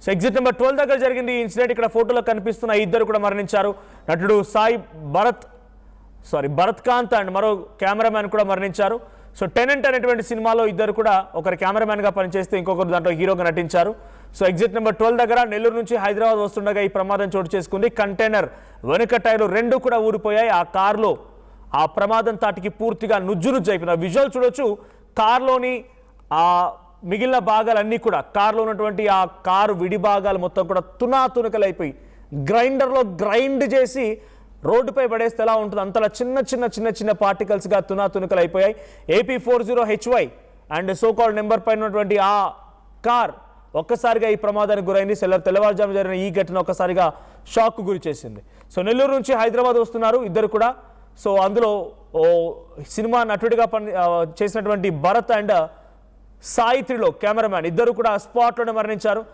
So exit number 12 దగ్గర జరిగింది ఈ ఇన్సిడెంట్. ఇక్కడ ఫోటోలో కనిపిస్తున్న ఇద్దరు కూడా మరణించారు. నటుడు భరత్ కాంత్ అండ్ మరో కెమెరామ్యాన్ కూడా మరణించారు. సో టెనెంట్ అనేటువంటి సినిమాలో ఇద్దరు కూడా ఒకరు కెమెరామ్యాన్గా పనిచేస్తే ఇంకొకరు దాంట్లో హీరోగా నటించారు. సో ఎగ్జిట్ నెంబర్ 12 దగ్గర నెల్లూరు నుంచి హైదరాబాద్ వస్తుండగా ఈ ప్రమాదం చోటు చేసుకుంది. కంటైనర్ వెనుక టైర్లు రెండు కూడా ఊరిపోయాయి. ఆ కారులో ఆ ప్రమాదం తాటికి పూర్తిగా నుజ్జు అయిపోయింది. విజువల్ చూడొచ్చు. కారులోని ఆ మిగిలిన భాగాలన్నీ కూడా కారులో ఉన్నటువంటి ఆ కారు విడి భాగాలు మొత్తం కూడా తునాతునకలైపోయి గ్రైండర్లో గ్రైండ్ చేసి రోడ్డుపై పడేస్తే ఎలా ఉంటుంది అంతలా చిన్న పార్టికల్స్గా తునాతునకలు అయిపోయాయి. AP40HY అండ్ సోకాల్డ్ నెంబర్ పైన ఉన్నటువంటి ఆ కార్ ఒక్కసారిగా ఈ ప్రమాదానికి గురైంది. తెల్లవారుజాము జరిగిన ఈ ఘటన ఒక్కసారిగా షాక్ గురి చేసింది. సో నెల్లూరు నుంచి హైదరాబాద్ వస్తున్నారు ఇద్దరు కూడా. సో అందులో సినిమా నటుడిగా చేసినటువంటి భరత్ అండ్ సాయి త్రిలో కెమెరామ్యాన్ ఇద్దరు కూడా స్పాట్లోనే మరణించారు.